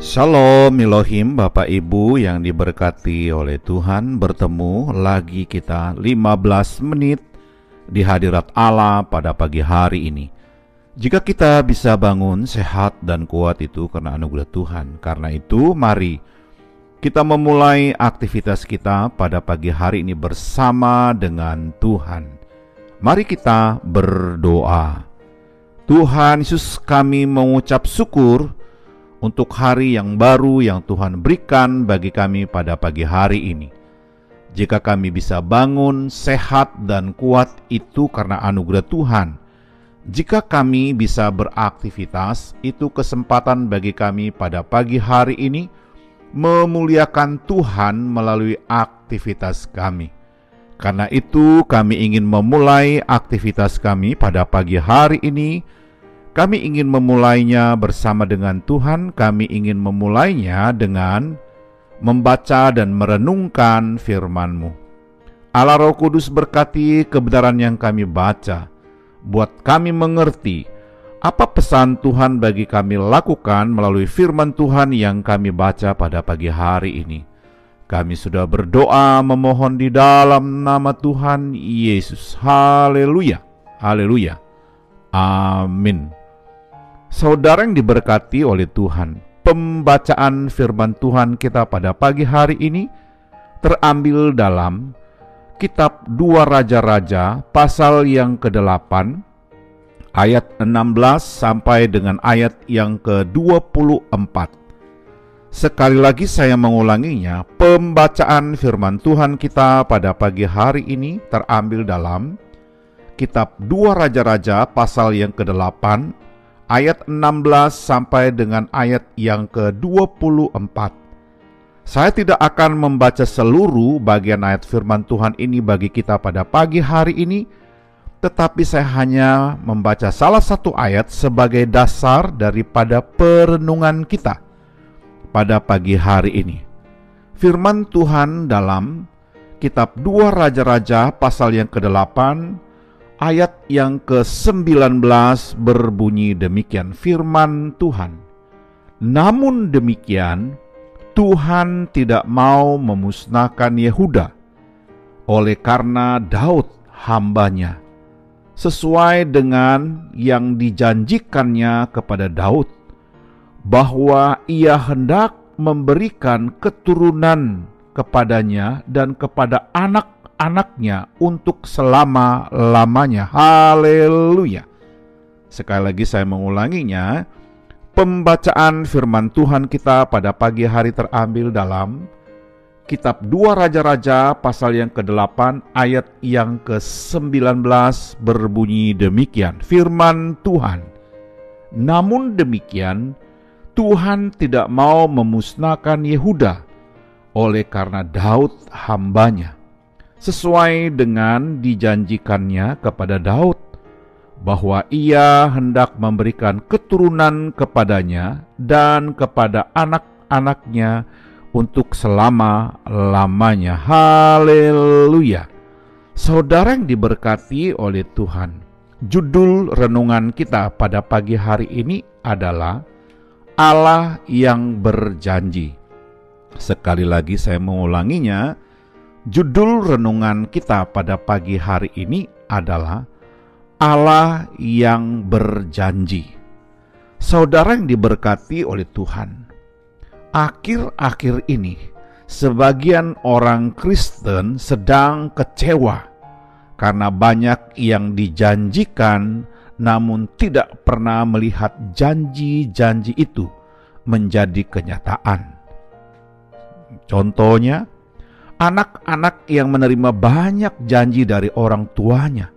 Shalom Elohim, Bapak Ibu yang diberkati oleh Tuhan. Bertemu lagi kita 15 menit di hadirat Allah pada pagi hari ini. Jika kita bisa bangun sehat dan kuat itu karena anugerah Tuhan. Karena itu mari kita memulai aktivitas kita pada pagi hari ini bersama dengan Tuhan. Mari kita berdoa. Tuhan Yesus, kami mengucap syukur untuk hari yang baru yang Tuhan berikan bagi kami pada pagi hari ini. Jika kami bisa bangun sehat dan kuat itu karena anugerah Tuhan. Jika kami bisa beraktivitas, itu kesempatan bagi kami pada pagi hari ini memuliakan Tuhan melalui aktivitas kami. Karena itu kami ingin memulai aktivitas kami pada pagi hari ini. Kami ingin memulainya bersama dengan Tuhan. Kami ingin memulainya dengan membaca dan merenungkan firman-Mu. Allah Roh Kudus berkati kebenaran yang kami baca, buat kami mengerti apa pesan Tuhan bagi kami lakukan melalui firman Tuhan yang kami baca pada pagi hari ini. Kami sudah berdoa memohon di dalam nama Tuhan Yesus. Haleluya, haleluya, amin. Saudara yang diberkati oleh Tuhan, pembacaan firman Tuhan kita pada pagi hari ini terambil dalam kitab 2 Raja-Raja pasal yang ke-8 ayat 16 sampai dengan ayat yang ke-24. Sekali lagi saya mengulanginya, pembacaan firman Tuhan kita pada pagi hari ini terambil dalam kitab 2 Raja-Raja pasal yang ke-8 ayat 16 sampai dengan ayat yang ke-24. Saya tidak akan membaca seluruh bagian ayat firman Tuhan ini bagi kita pada pagi hari ini, tetapi saya hanya membaca salah satu ayat sebagai dasar daripada perenungan kita pada pagi hari ini. Firman Tuhan dalam kitab 2 Raja-Raja pasal yang ke-8 ayat yang ke-19 berbunyi demikian, firman Tuhan. Namun demikian, Tuhan tidak mau memusnahkan Yehuda oleh karena Daud hambanya, sesuai dengan yang dijanjikannya kepada Daud, bahwa ia hendak memberikan keturunan kepadanya dan kepada anak-anaknya untuk selama-lamanya. Haleluya. Sekali lagi saya mengulanginya, pembacaan firman Tuhan kita pada pagi hari terambil dalam kitab 2 Raja-Raja pasal yang ke-8 ayat yang ke-19 berbunyi demikian, firman Tuhan. Namun demikian, Tuhan tidak mau memusnahkan Yehuda oleh karena Daud hambanya, sesuai dengan dijanjikannya kepada Daud, bahwa ia hendak memberikan keturunan kepadanya dan kepada anak-anaknya untuk selama-lamanya. Haleluya. Saudara yang diberkati oleh Tuhan, judul renungan kita pada pagi hari ini adalah Allah yang berjanji. Sekali lagi saya mengulanginya, judul renungan kita pada pagi hari ini adalah Allah yang berjanji. Saudara yang diberkati oleh Tuhan, akhir-akhir ini sebagian orang Kristen sedang kecewa karena banyak yang dijanjikan namun tidak pernah melihat janji-janji itu menjadi kenyataan. Contohnya, anak-anak yang menerima banyak janji dari orang tuanya,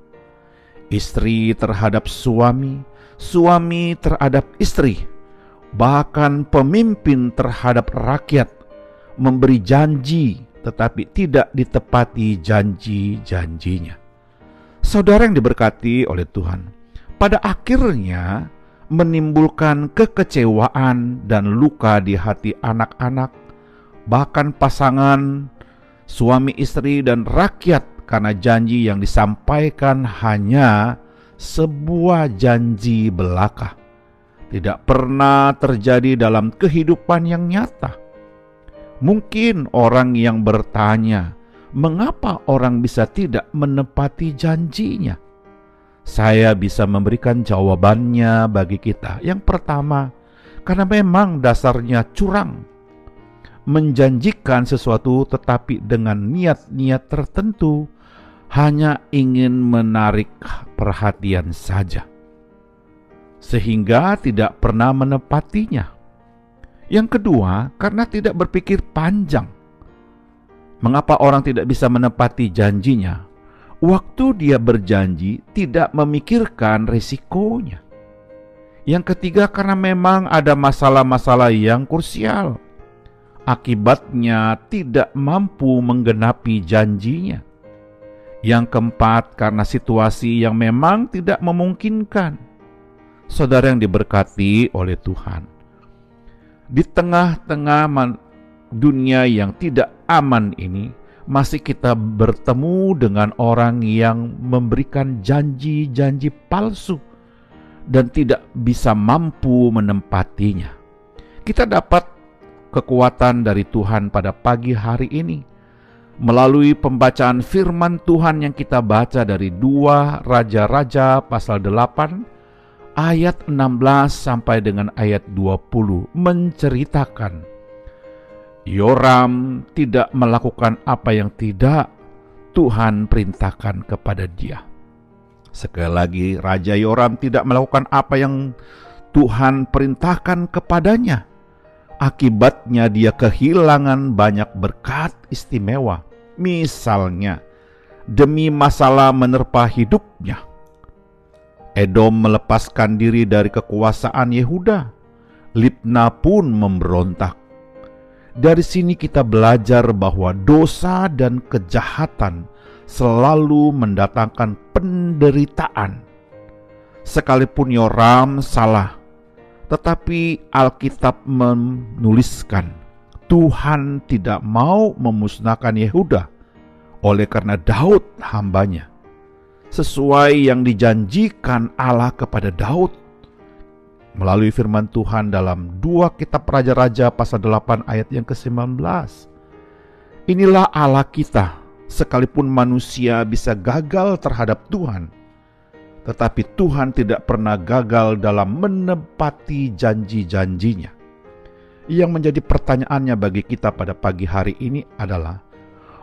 istri terhadap suami, suami terhadap istri, bahkan pemimpin terhadap rakyat memberi janji tetapi tidak ditepati janji-janjinya. Saudara yang diberkati oleh Tuhan, pada akhirnya menimbulkan kekecewaan dan luka di hati anak-anak, bahkan pasangan, suami istri dan rakyat, karena janji yang disampaikan hanya sebuah janji belaka, tidak pernah terjadi dalam kehidupan yang nyata. Mungkin orang yang bertanya, mengapa orang bisa tidak menepati janjinya? Saya bisa memberikan jawabannya bagi kita. Yang pertama, karena memang dasarnya curang. Menjanjikan sesuatu tetapi dengan niat-niat tertentu, hanya ingin menarik perhatian saja, sehingga tidak pernah menepatinya. Yang kedua, karena tidak berpikir panjang. Mengapa orang tidak bisa menepati janjinya? Waktu dia berjanji tidak memikirkan risikonya. Yang ketiga, karena memang ada masalah-masalah yang krusial. Akibatnya tidak mampu menggenapi janjinya. Yang keempat, karena situasi yang memang tidak memungkinkan. Saudara yang diberkati oleh Tuhan, di tengah-tengah dunia yang tidak aman ini, masih kita bertemu dengan orang yang memberikan janji-janji palsu dan tidak bisa mampu menempatinya. Kita dapat kekuatan dari Tuhan pada pagi hari ini melalui pembacaan firman Tuhan yang kita baca dari 2 Raja-Raja pasal 8 ayat 16 sampai dengan ayat 20 menceritakan Yoram tidak melakukan apa yang tidak Tuhan perintahkan kepada dia. Sekali lagi, Raja Yoram tidak melakukan apa yang Tuhan perintahkan kepadanya. Akibatnya dia kehilangan banyak berkat istimewa. Misalnya, demi masalah menerpa hidupnya, Edom melepaskan diri dari kekuasaan Yehuda. Libna pun memberontak. Dari sini kita belajar bahwa dosa dan kejahatan selalu mendatangkan penderitaan. Sekalipun Yoram salah, tetapi Alkitab menuliskan Tuhan tidak mau memusnahkan Yehuda oleh karena Daud hambanya. Sesuai yang dijanjikan Allah kepada Daud melalui firman Tuhan dalam 2 kitab Raja-Raja pasal 8 ayat yang ke-19. Inilah Allah kita, sekalipun manusia bisa gagal terhadap Tuhan, tetapi Tuhan tidak pernah gagal dalam menepati janji-janjinya. Yang menjadi pertanyaannya bagi kita pada pagi hari ini adalah,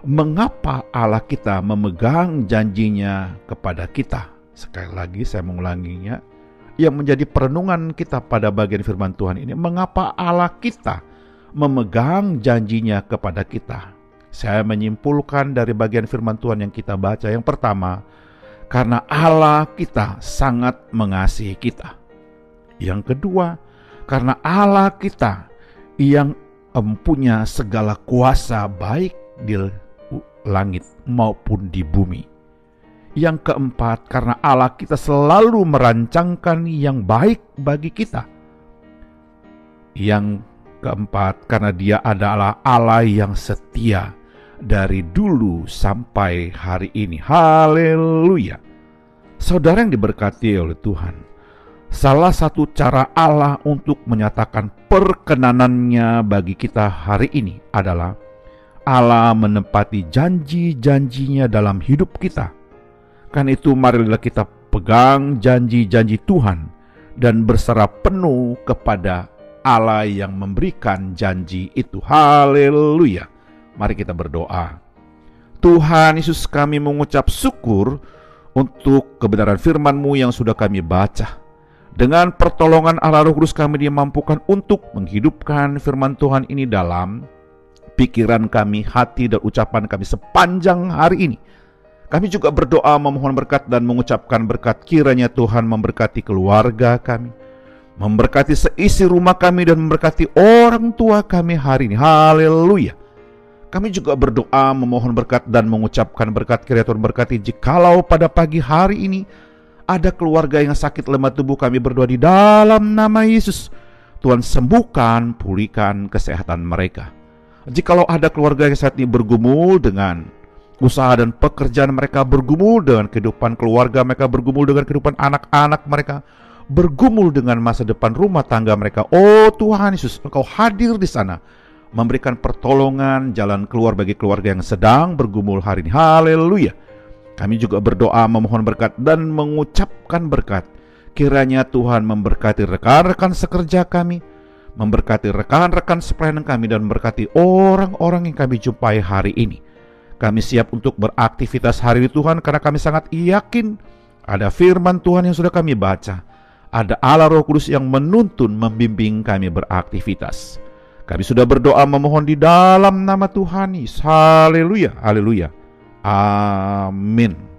mengapa Allah kita memegang janjinya kepada kita? Sekali lagi saya mengulanginya, yang menjadi perenungan kita pada bagian firman Tuhan ini, mengapa Allah kita memegang janjinya kepada kita? Saya menyimpulkan dari bagian firman Tuhan yang kita baca, yang pertama, karena Allah kita sangat mengasihi kita. Yang kedua, karena Allah kita yang mempunyai segala kuasa baik di langit maupun di bumi. Yang keempat, karena Allah kita selalu merancangkan yang baik bagi kita. Yang keempat, karena Dia adalah Allah yang setia dari dulu sampai hari ini. Haleluya. Saudara yang diberkati oleh Tuhan, salah satu cara Allah untuk menyatakan perkenanannya bagi kita hari ini adalah Allah menepati janji-janjinya dalam hidup kita. Kan itu, marilah kita pegang janji-janji Tuhan dan berserah penuh kepada Allah yang memberikan janji itu. Haleluya. Mari kita berdoa. Tuhan Yesus, kami mengucap syukur untuk kebenaran firman-Mu yang sudah kami baca. Dengan pertolongan Allah Roh Kudus kami dimampukan untuk menghidupkan firman Tuhan ini dalam pikiran kami, hati, dan ucapan kami sepanjang hari ini. Kami juga berdoa memohon berkat dan mengucapkan berkat, kiranya Tuhan memberkati keluarga kami, memberkati seisi rumah kami, dan memberkati orang tua kami hari ini. Haleluya. Kami juga berdoa memohon berkat dan mengucapkan berkat, kiranya Tuhan berkati jikalau pada pagi hari ini ada keluarga yang sakit lemah tubuh, kami berdoa di dalam nama Yesus, Tuhan sembuhkan, pulihkan kesehatan mereka. Jikalau ada keluarga yang saat ini bergumul dengan usaha dan pekerjaan mereka, bergumul dengan kehidupan keluarga mereka, bergumul dengan kehidupan anak-anak mereka, bergumul dengan masa depan rumah tangga mereka. Oh Tuhan Yesus, Engkau hadir di sana, memberikan pertolongan, jalan keluar bagi keluarga yang sedang bergumul hari ini. Haleluya. Kami juga berdoa memohon berkat dan mengucapkan berkat. Kiranya Tuhan memberkati rekan-rekan sekerja kami, memberkati rekan-rekan sepelayanan kami, dan memberkati orang-orang yang kami jumpai hari ini. Kami siap untuk beraktivitas hari ini Tuhan, karena kami sangat yakin ada firman Tuhan yang sudah kami baca. Ada Allah Roh Kudus yang menuntun, membimbing kami beraktivitas. Kami sudah berdoa memohon di dalam nama Tuhan Yesus. Haleluya, haleluya. Amin.